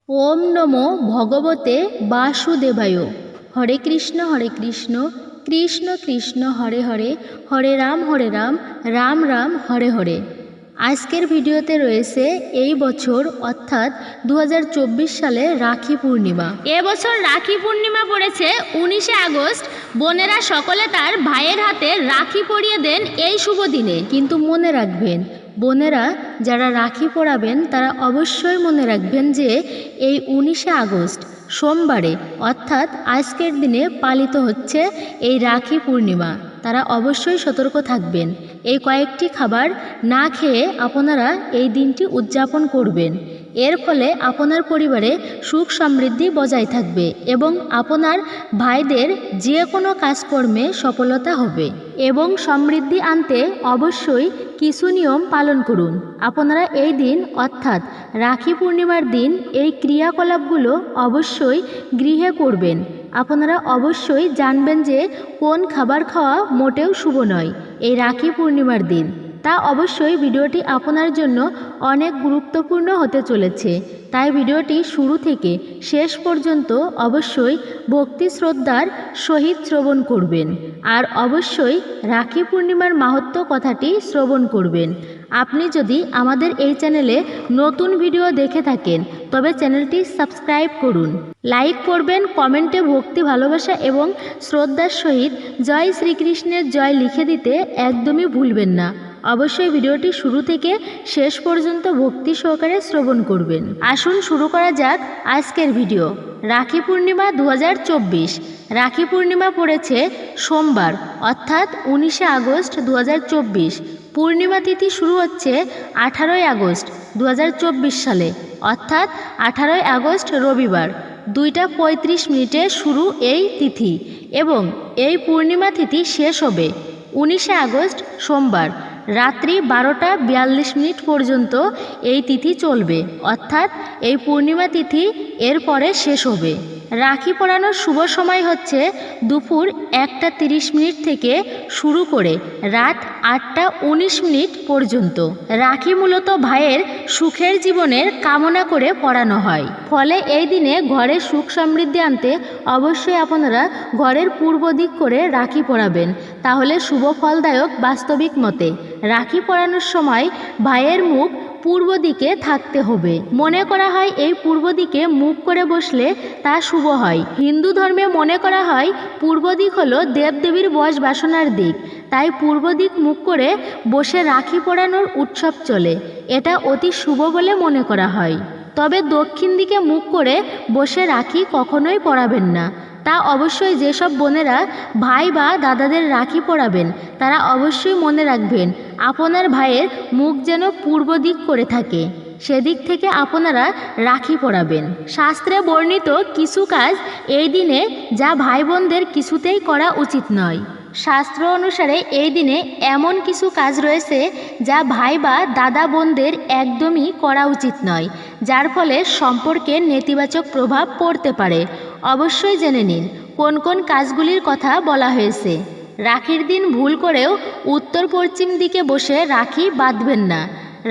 ওম নমো ভগবতে বাসুদেবায়। হরে কৃষ্ণ কৃষ্ণ কৃষ্ণ হরে হরে, হরে রাম রাম রাম হরে হরে। আজকের ভিডিওতে রয়েছে এই বছর অর্থাৎ 2024 সালে রাখি পূর্ণিমা। এবছর রাখি পূর্ণিমা পড়েছে 19শে আগস্ট। বোনেরা সকলে তার ভাইয়ের হাতে রাখি পরিয়ে দেন এই শুভ দিনে। কিন্তু মনে রাখবেন, বোনেরা যারা রাখি পরাবেন তারা অবশ্যই মনে রাখবেন যে এই 19শে আগস্ট সোমবারে অর্থাৎ আজকের দিনে পালিত হচ্ছে এই রাখি পূর্ণিমা। তারা অবশ্যই সতর্ক থাকবেন। এই কয়েকটি খাবার না খেয়ে আপনারা এই দিনটি উদযাপন করবেন। এর ফলে আপনার পরিবারে সুখ সমৃদ্ধি বজায় থাকবে এবং আপনার ভাইদের যে কোনো কাজকর্মে সফলতা হবে। এবং সমৃদ্ধি আনতে অবশ্যই কিছু নিয়ম পালন করুন। আপনারা এই দিন অর্থাৎ রাখি পূর্ণিমার দিন এই ক্রিয়াকলাপগুলো অবশ্যই গৃহে করবেন। আপনারা অবশ্যই জানবেন যে কোন খাবার খাওয়া মোটেও শুভ নয় এই রাখি পূর্ণিমার দিন। তা অবশ্যই ভিডিওটি আপনার জন্য অনেক গুরুত্বপূর্ণ হতে চলেছে। তাই ভিডিওটি শুরু থেকে শেষ পর্যন্ত অবশ্যই ভক্তি শ্রদ্ধার সহিত শ্রবণ করবেন। আর অবশ্যই রাখি পূর্ণিমার মাহাত্ম্য কথাটি শ্রবণ করবেন। আপনি যদি আমাদের এই চ্যানেলে নতুন ভিডিও দেখে থাকেন তবে চ্যানেলটি সাবস্ক্রাইব করুন, লাইক করবেন, কমেন্টে ভক্তি ভালোবাসা এবং শ্রদ্ধার সহিত জয় শ্রীকৃষ্ণের জয় লিখে দিতে একদমই ভুলবেন না। অবশ্যই ভিডিওটি শুরু থেকে শেষ পর্যন্ত ভক্তি সহকারে শ্রবণ করবেন। আসুন শুরু করা যাক আজকের ভিডিও। রাখি পূর্ণিমা 2024। রাখি পূর্ণিমা পড়েছে সোমবার অর্থাৎ 19শে আগস্ট 2024। পূর্ণিমা তিথি শুরু হচ্ছে 18ই আগস্ট 2024 সালে অর্থাৎ 18ই আগস্ট রবিবার 2:35 শুরু এই তিথি এবং এই পূর্ণিমা তিথি শেষ হবে 19শে আগস্ট সোমবার রাত্রি 12:42 পর্যন্ত এই তিথি চলবে অর্থাৎ এই পূর্ণিমা তিথি এরপরে শেষ হবে। রাখি পরানোর শুভ সময় হচ্ছে দুপুর 1:30 থেকে শুরু করে রাত 8:19 পর্যন্ত। রাখি মূলত ভাইয়ের সুখের জীবনের কামনা করে পরানো হয়। ফলে এই দিনে ঘরে সুখ সমৃদ্ধি আনতে অবশ্যই আপনারা ঘরের পূর্ব দিক করে রাখি পরাবেন, তাহলে শুভ ফলদায়ক। বাস্তবিক মতে রাখি পরানোর সময় ভাইয়ের মুখ পূর্ব দিকে থাকতে হবে। মনে করা হয় এই পূর্ব দিকে মুখ করে বসলে তা শুভ হয়। হিন্দু ধর্মে মনে করা হয় পূর্ব দিক হলো দেবদেবীর বশ বাসনার দিক, তাই পূর্ব দিক মুখ করে বসে রাখি পরানোর উৎসব চলে। এটা অতি শুভ বলে মনে করা হয়। তবে দক্ষিণ দিকে মুখ করে বসে রাখি কখনোই পরাবেন না। তা অবশ্যই যেসব বোনেরা ভাই বা দাদাদের রাখি পরাবেন তারা অবশ্যই মনে রাখবেন আপনার ভাইয়ের মুখ যেন পূর্ব দিক করে থাকে, সেদিক থেকে আপনারা রাখি পরাবেন। শাস্ত্রে বর্ণিত কিছু কাজ এই দিনে যা ভাই বোনদের কিছুতেই করা উচিত নয়। শাস্ত্র অনুসারে এই দিনে এমন কিছু কাজ রয়েছে যা ভাই বা দাদা বোনদের একদমই করা উচিত নয়, যার ফলে সম্পর্কে নেতিবাচক প্রভাব পড়তে পারে। অবশ্যই জেনে নিন কোন কোন কাজগুলির কথা বলা হয়েছে। রাখির দিন ভুল করেও উত্তর পশ্চিম দিকে বসে রাখি বাঁধবেন না।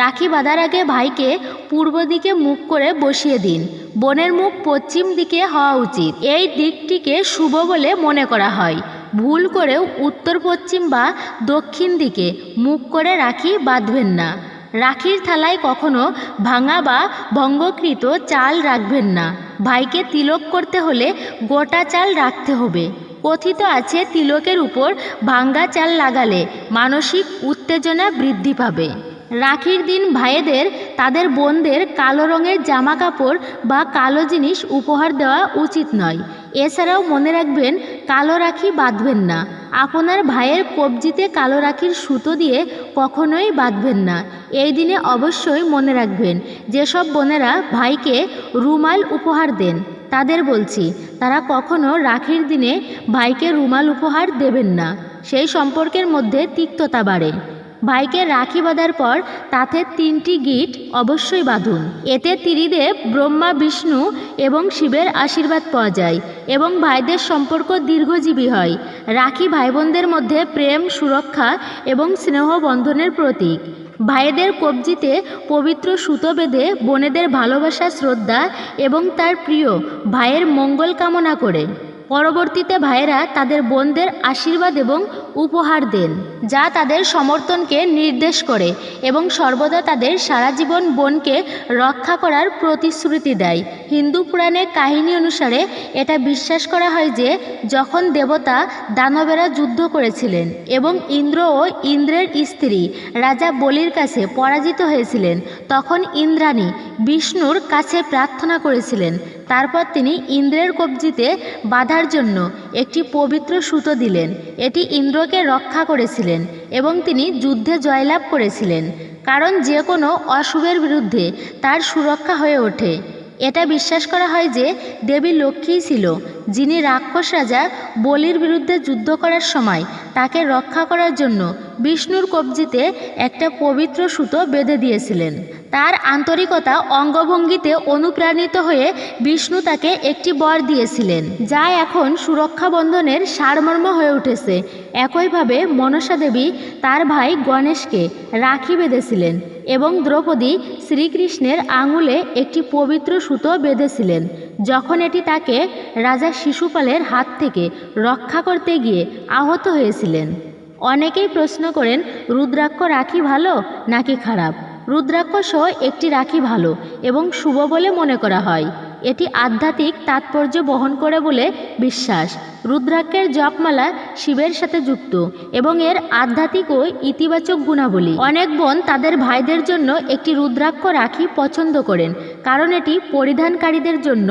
রাখি বাঁধার আগে ভাইকে পূর্ব দিকে মুখ করে বসিয়ে দিন। বোনের মুখ পশ্চিম দিকে হওয়া উচিত, এই দিকটিকে শুভ বলে মনে করা হয়। ভুল করেও উত্তর পশ্চিম বা দক্ষিণ দিকে মুখ করে রাখি বাঁধবেন না। রাখির থালায় কখনো ভাঙা বা ভঙ্গকৃত চাল রাখবেন না। ভাইকে তিলক করতে হলে গোটা চাল রাখতে হবে। কথিত আছে তিলকের উপর ভাঙ্গা চাল লাগালে মানসিক উত্তেজনা বৃদ্ধি পাবে। রাখির দিন ভাইদের তাদের বোনদের কালো রঙের জামা কাপড় বা কালো জিনিস উপহার দেওয়া উচিত নয়। এছাড়াও মনে রাখবেন কালো রাখি বাঁধবেন না। আপনার ভাইয়ের কবজিতে কালো রাখির সুতো দিয়ে কখনোই বাঁধবেন না। এই দিনে অবশ্যই মনে রাখবেন যেসব বোনেরা ভাইকে রুমাল উপহার দেন তাদের বলছি তারা কখনো রাখির দিনে ভাইকে রুমাল উপহার দেবেন না, সেই সম্পর্কের মধ্যে তিক্ততা বাড়ে। ভাইকে রাখি বাঁধার পর তাতে 3টি গিঁট অবশ্যই বাঁধুন। এতে ত্রিদেব ব্রহ্মা বিষ্ণু এবং শিবের আশীর্বাদ পাওয়া যায় এবং ভাইদের সম্পর্ক দীর্ঘজীবী হয়। রাখি ভাই বোনদের মধ্যে প্রেম, সুরক্ষা এবং স্নেহ বন্ধনের প্রতীক। ভাইদের কবজিতে পবিত্র সুতো বেঁধে বোনেদের ভালোবাসা, শ্রদ্ধা এবং তার প্রিয় ভাইয়ের মঙ্গল কামনা করে পরবর্তীতে ভাইয়েরা তাদের বোনদের আশীর্বাদ এবং উপহার দেন, যা তাদের সমর্থনকে নির্দেশ করে এবং সর্বদা তাদের সারা জীবন বোনকে রক্ষা করার প্রতিশ্রুতি দেয়। হিন্দু পুরাণের কাহিনী অনুসারে এটা বিশ্বাস করা হয় যে যখন দেবতা দানবেরা যুদ্ধ করেছিলেন এবং ইন্দ্র ও ইন্দ্রের স্ত্রী রাজা বলির কাছে পরাজিত হয়েছিলেন, তখন ইন্দ্রাণী বিষ্ণুর কাছে প্রার্থনা করেছিলেন। তারপর তিনি ইন্দ্রের কবজিতে বাঁধার জন্য একটি পবিত্র সুতো দিলেন। এটি ইন্দ্রকে রক্ষা করেছিলেন এবং তিনি যুদ্ধে জয়লাভ করেছিলেন, কারণ যে কোনো অশুভের বিরুদ্ধে তার সুরক্ষা হয়ে ওঠে। এটা বিশ্বাস করা হয় যে দেবী লক্ষ্মীই ছিল যিনি রাক্ষস রাজা বলির বিরুদ্ধে যুদ্ধ করার সময় তাকে রক্ষা করার জন্য বিষ্ণুর কবজিতে একটা পবিত্র সুতো বেঁধে দিয়েছিলেন। তার আন্তরিকতা অঙ্গভঙ্গিতে অনুপ্রাণিত হয়ে বিষ্ণু তাকে একটি বর দিয়েছিলেন, যা এখন সুরক্ষা বন্ধনের সারমর্ম হয়ে উঠেছে। একইভাবে মনসা দেবী তার ভাই গণেশকে রাখি বেঁধেছিলেন এবং দ্রৌপদী শ্রীকৃষ্ণের আঙুলে একটি পবিত্র সুতো বেঁধেছিলেন যখন এটি তাকে রাজা শিশুপালের হাত থেকে রক্ষা করতে গিয়ে আহত হয়েছিলেন। অনেকেই প্রশ্ন করেন, রুদ্রাক্ষ রাখি ভালো নাকি খারাপ? রুদ্রাক্ষ সহ একটি রাখি ভালো এবং শুভ বলে মনে করা হয়। এটি আধ্যাত্মিক তাৎপর্য বহন করে বলে বিশ্বাস। রুদ্রাক্ষের জপমালা শিবের সাথে যুক্ত এবং এর আধ্যাত্মিক ও ইতিবাচক গুণাবলী। অনেক বোন তাদের ভাইদের জন্য একটি রুদ্রাক্ষ রাখি পছন্দ করেন, কারণ এটি পরিধানকারীদের জন্য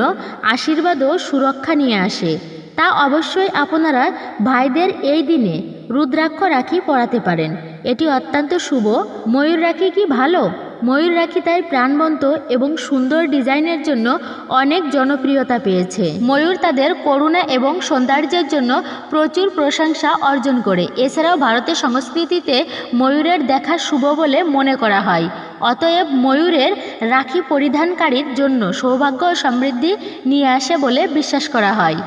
আশীর্বাদ ও সুরক্ষা নিয়ে আসে। তা অবশ্যই আপনারা ভাইদের এই দিনে রুদ্রাক্ষ রাখি পরাতে পারেন। এটি অত্যন্ত শুভ। ময়ূর রাখি কি ভালো? ময়ূর রাখি তার প্রাণবন্ত এবং সুন্দর ডিজাইনের জন্য অনেক জনপ্রিয়তা পেয়েছে। ময়ূর তাদের করুণা এবং সৌন্দর্যের জন্য প্রচুর প্রশংসা অর্জন করে। এছাড়াও ভারতের সংস্কৃতিতে ময়ূরের দেখা শুভ বলে মনে করা হয়। অতএব ময়ূরের রাখি পরিধানকারীর জন্য সৌভাগ্য ও সমৃদ্ধি নিয়ে আসে বলে বিশ্বাস করা হয়।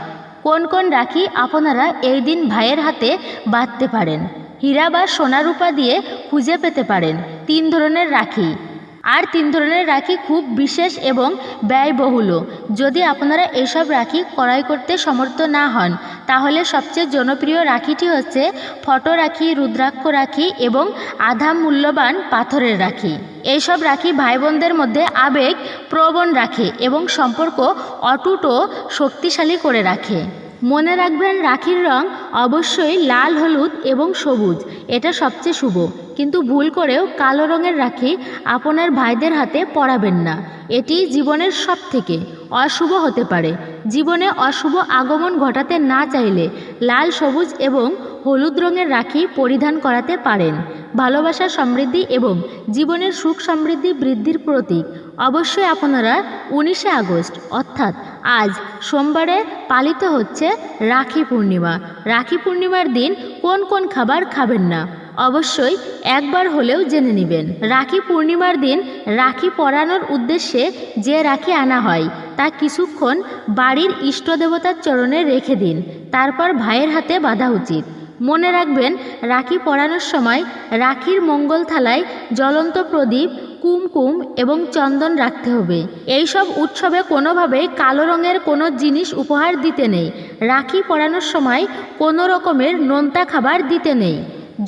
কোন কোন রাখি আপনারা এই দিন ভাইয়ের হাতে বাঁধতে পারেন? হীরা বা সোনা রূপা দিয়ে খুঁজে পেতে পারেন 3 ধরনের রাখি। আর 3 ধরনের রাখি খুব বিশেষ এবং ব্যয়বহুল। যদি আপনারা এসব রাখি ক্রয় করতে সমর্থ না হন, তাহলে সবচেয়ে জনপ্রিয় রাখিটি হচ্ছে ফটো রাখি, রুদ্রাক্ষ রাখি এবং আধা মূল্যবান পাথরের রাখি। এইসব রাখি ভাই বোনদের মধ্যে আবেগ প্রবণ রাখে এবং সম্পর্ক অটুট ও শক্তিশালী করে রাখে। মনে রাখবেন, রাখির রং অবশ্যই লাল, হলুদ এবং সবুজ। এটা সবচেয়ে শুভ। কিন্তু ভুল করেও কালো রঙের রাখি আপনার ভাইদের হাতে পরাবেন না। এটি জীবনের সবথেকে অশুভ হতে পারে। জীবনে অশুভ আগমন ঘটাতে না চাইলে লাল, সবুজ এবং হলুদ রঙের রাখি পরিধান করাতে পারেন। ভালোবাসা, সমৃদ্ধি এবং জীবনের সুখ সমৃদ্ধি বৃদ্ধির প্রতীক। অবশ্যই আপনারা 19শে আগস্ট অর্থাৎ আজ সোমবারে পালিত হচ্ছে রাখি পূর্ণিমা। রাখি পূর্ণিমার দিন কোন কোন খাবার খাবেন না, অবশ্যই একবার হলেও জেনে নেবেন। রাখি পূর্ণিমার দিন রাখি পরানোর উদ্দেশ্যে যে রাখি আনা হয় তা কিছুক্ষণ বাড়ির ইষ্টদেবতার চরণে রেখে দিন, তারপর ভাইয়ের হাতে বাঁধা উচিত। মনে রাখবেন, রাখি পরানোর সময় রাখির মঙ্গল থালায় জ্বলন্ত প্রদীপ, কুমকুম এবং চন্দন রাখতে হবে। এইসব উৎসবে কোনোভাবেই কালো রঙের কোনো জিনিস উপহার দিতে নেই। রাখি পরানোর সময় কোনো রকমের নোনতা খাবার দিতে নেই।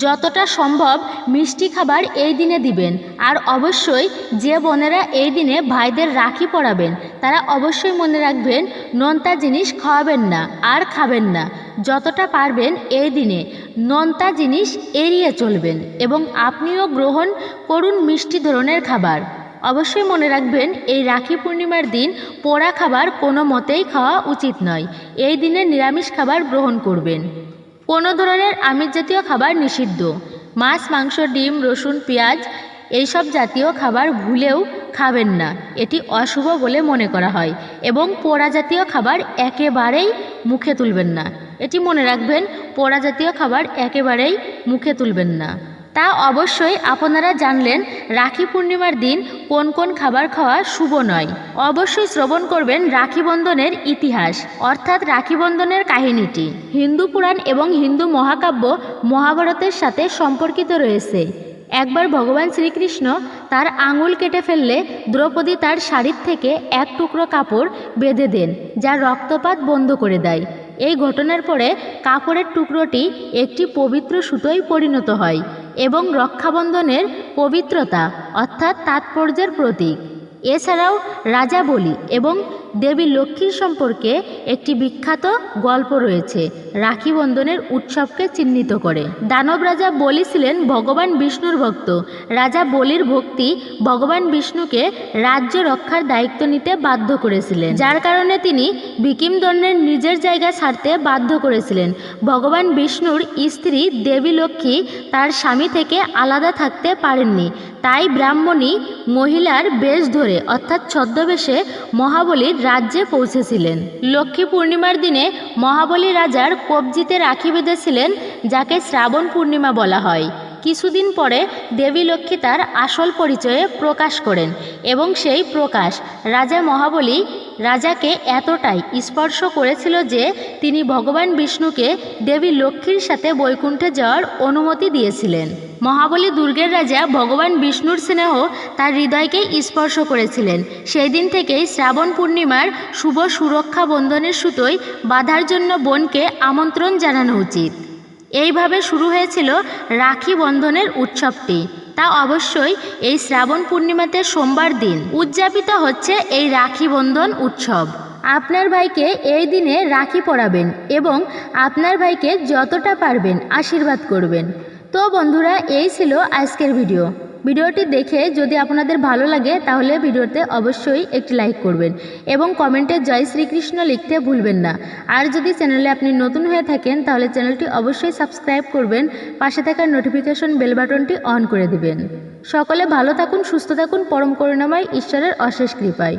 যতটা সম্ভব মিষ্টি খাবার এই দিনে দিবেন। আর অবশ্যই যে বোনেরা এই দিনে ভাইদের রাখি পরাবেন তারা অবশ্যই মনে রাখবেন, নোনতা জিনিস খাওয়াবেন না আর খাবেন না। যতটা পারবেন এই দিনে নোনতা জিনিস এড়িয়ে চলবেন এবং আপনিও গ্রহণ করুন মিষ্টি ধরনের খাবার। অবশ্যই মনে রাখবেন, এই রাখি পূর্ণিমার দিন পোড়া খাবার কোনো মতেই খাওয়া উচিত নয়। এই দিনে নিরামিষ খাবার গ্রহণ করবেন। কোনো ধরনের আমিষ জাতীয় খাবার নিষিদ্ধ। মাছ, মাংস, ডিম, রসুন, পেঁয়াজ এইসব জাতীয় খাবার ভুলেও খাবেন না। এটি অশুভ বলে মনে করা হয়। এবং পোড়া জাতীয় খাবার একেবারেই মুখে তুলবেন না। এটি মনে রাখবেন, পোড়া জাতীয় খাবার একেবারেই মুখে তুলবেন না। তা অবশ্যই আপনারা জানলেন রাখি পূর্ণিমার দিন কোন কোন খাবার খাওয়া শুভ নয়। অবশ্যই শ্রবণ করবেন রাখি বন্ধনের ইতিহাস অর্থাৎ রাখি বন্ধনের কাহিনীটি। হিন্দু পুরাণ এবং হিন্দু মহাকাব্য মহাভারতের সাথে সম্পর্কিত রয়েছে। একবার ভগবান শ্রীকৃষ্ণ তার আঙুল কেটে ফেললে দ্রৌপদী তার শাড়ির থেকে এক টুকরো কাপড় বেঁধে দেন, যা রক্তপাত বন্ধ করে দেয়। এই ঘটনার পরে কাপড়ের টুকরোটি একটি পবিত্র সুতোয় পরিণত হয় এবং রক্ষাবন্ধনের পবিত্রতা অর্থাৎ তাৎপর্যের প্রতীক। এছাড়াও রাজা বলি এবং দেবী লক্ষ্মীর সম্পর্কে একটি বিখ্যাত গল্প রয়েছে, রাখি বন্ধনের উৎসবকে চিহ্নিত করে। দানব রাজা বলি ছিলেন ভগবান বিষ্ণুর ভক্ত। রাজা বলির ভক্তি ভগবান বিষ্ণুকে রাজ্য রক্ষার দায়িত্ব নিতে বাধ্য করেছিলেন, যার কারণে তিনি বিকিমদণ্ডের নিজের জায়গা ছাড়তে বাধ্য করেছিলেন। ভগবান বিষ্ণুর স্ত্রী দেবী লক্ষ্মী তার স্বামী থেকে আলাদা থাকতে পারেননি, তাই ব্রাহ্মণী মহিলার বেশ ধরে অর্থাৎ ছদ্মবেশে মহাবলীর রাজ্যে পৌঁছেছিলেন। লক্ষ্মী পূর্ণিমার দিনে মহাবলী রাজার কবজিতে রাখি বেঁধেছিলেন, যাকে শ্রাবণ পূর্ণিমা বলা হয়। কিছুদিন পরে দেবী লক্ষ্মী তার আসল পরিচয়ে প্রকাশ করেন এবং সেই প্রকাশ রাজা মহাবলী রাজাকে এতটাই স্পর্শ করেছিল যে তিনি ভগবান বিষ্ণুকে দেবী লক্ষ্মীর সাথে বৈকুণ্ঠে যাওয়ার অনুমতি দিয়েছিলেন। মহাবলী দুর্গের রাজা ভগবান বিষ্ণুর স্নেহ তার হৃদয়কে স্পর্শ করেছিলেন। সেই দিন থেকেই শ্রাবণ পূর্ণিমার শুভ সুরক্ষা বন্ধনের সুতোয় বাঁধার জন্য বোনকে আমন্ত্রণ জানানো উচিত। এইভাবে শুরু হয়েছিল রাখি বন্ধনের উৎসবটি, তা অবশ্যই এই শ্রাবণ পূর্ণিমাতে সোমবার দিন উদযাপিত হচ্ছে এই রাখি বন্ধন উৎসব। আপনার ভাইকে এই দিনে রাখি পরাবেন এবং আপনার ভাইকে যতটা পারবেন আশীর্বাদ করবেন। তো বন্ধুরা, এই ছিল আজকের ভিডিওটি দেখে যদি আপনাদের ভালো লাগে তাহলে ভিডিওতে অবশ্যই একটি লাইক করবেন এবং কমেন্টে জয় শ্রীকৃষ্ণ লিখতে ভুলবেন না। আর যদি চ্যানেলে আপনি নতুন হয়ে থাকেন তাহলে চ্যানেলটি অবশ্যই সাবস্ক্রাইব করবেন, পাশে থাকা নোটিফিকেশন বেল বাটনটি অন করে দিবেন। সকলে ভালো থাকুন, সুস্থ থাকুন, পরম করুণাময় ঈশ্বরের অশেষ কৃপায়।